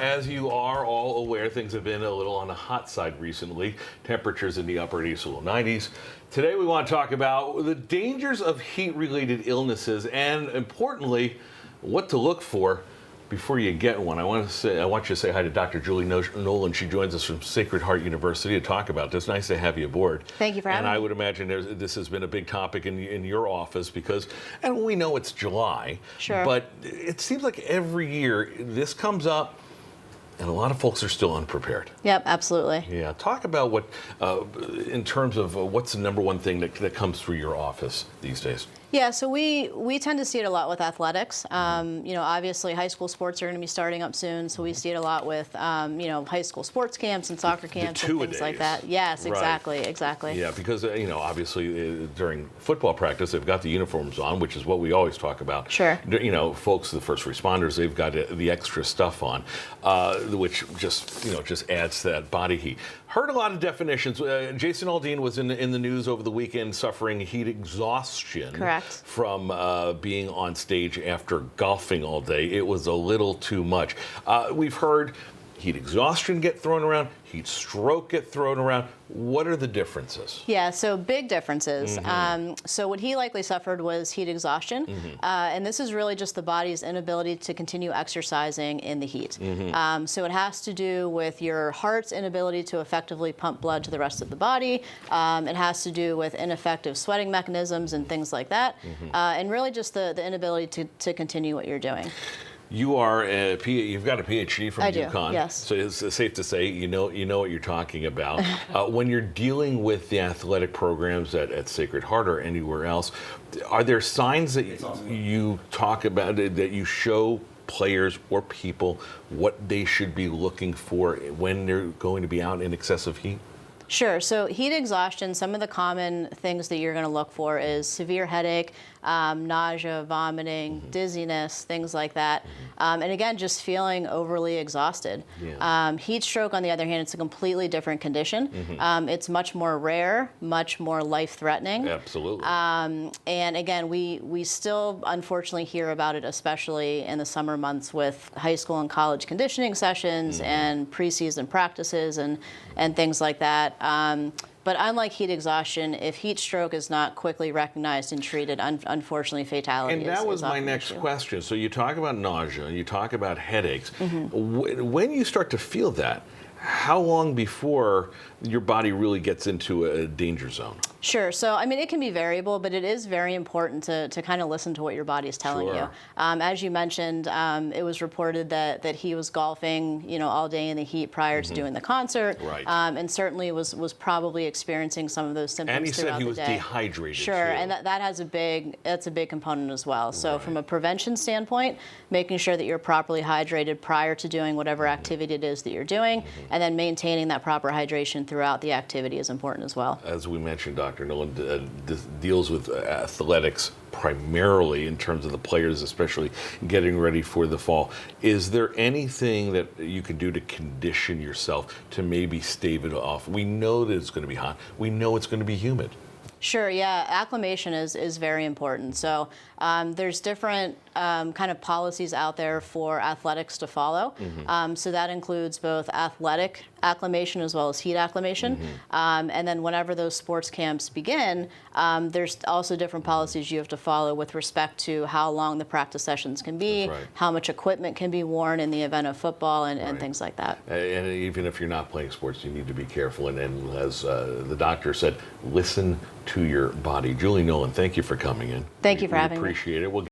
As you are all aware, things have been a little on the hot side recently. Temperatures in the upper 80s to low 90s. Today we want to talk about the dangers of heat-related illnesses and, importantly, what to look for before you get one. I want you to say hi to Dr. Julie Nolan. She joins us from Sacred Heart University to talk about this. Nice to have you aboard. Thank you for having me. And I would imagine this has been a big topic in your office because, and we know it's July, Sure. But it seems like every year this comes up. And a lot of folks are still unprepared. Yep, absolutely. Yeah, talk about what, in terms of what's the number one thing that comes through your office these days? Yeah, so we tend to see it a lot with athletics. Obviously high school sports are going to be starting up soon, so we see it a lot with, high school sports camps and soccer camps and things like that. Yes, exactly, exactly. Yeah, because, obviously during football practice, they've got the uniforms on, which is what we always talk about. Sure. Folks, the first responders, they've got the extra stuff on, which just adds to that body heat. Heard a lot of definitions. Jason Aldean was in the news over the weekend suffering heat exhaustion. Correct. From being on stage after golfing all day. It was a little too much. We've heard heat exhaustion get thrown around, heat stroke get thrown around. What are the differences? Yeah, so big differences. So what he likely suffered was heat exhaustion, and this is really just the body's inability to continue exercising in the heat. So it has to do with your heart's inability to effectively pump blood to the rest of the body. It has to do with ineffective sweating mechanisms and things like that, and really just the inability to continue what you're doing. You've got a Ph.D. from UConn. Yes. So it's safe to say you know what you're talking about. When you're dealing with the athletic programs at Sacred Heart or anywhere else, are there signs that you talk about, that you show players or people what they should be looking for when they're going to be out in excessive heat? Sure. So heat exhaustion, some of the common things that you're going to look for is severe headache, nausea, vomiting, dizziness, things like that. And again, just feeling overly exhausted. Yeah. Heat stroke, on the other hand, it's a completely different condition. It's much more rare, much more life-threatening. Absolutely. And again, we still unfortunately hear about it, especially in the summer months with high school and college conditioning sessions and preseason practices and things like that. But unlike heat exhaustion, if heat stroke is not quickly recognized and treated, unfortunately, fatality is. And that was my next question. So you talk about nausea, you talk about headaches. When you start to feel that, how long before your body really gets into a danger zone? Sure. So, I mean, it can be variable, but it is very important to kind of listen to what your body is telling you. As you mentioned, it was reported that he was golfing, all day in the heat prior to doing the concert, and certainly was probably experiencing some of those symptoms. And he said he was day. dehydrated. Sure, too. and that's a big component as well. So, from a prevention standpoint, making sure that you're properly hydrated prior to doing whatever activity it is that you're doing, and then maintaining that proper hydration throughout the activity is important as well. As we mentioned, Dr. Nolan deals with athletics primarily in terms of the players, especially getting ready for the fall. Is there anything that you can do to condition yourself to maybe stave it off? We know that it's going to be hot. We know it's going to be humid. Sure, yeah. Acclimation is very important. So there's different kind of policies out there for athletics to follow. So that includes both athletic acclimation as well as heat acclimation. And then whenever those sports camps begin, there's also different policies you have to follow with respect to how long the practice sessions can be, how much equipment can be worn in the event of football, and things like that. And even if you're not playing sports, you need to be careful. And as the doctor said, listen to your body. Julie Nolan, thank you for coming in. Thank you for having me. We appreciate it. We'll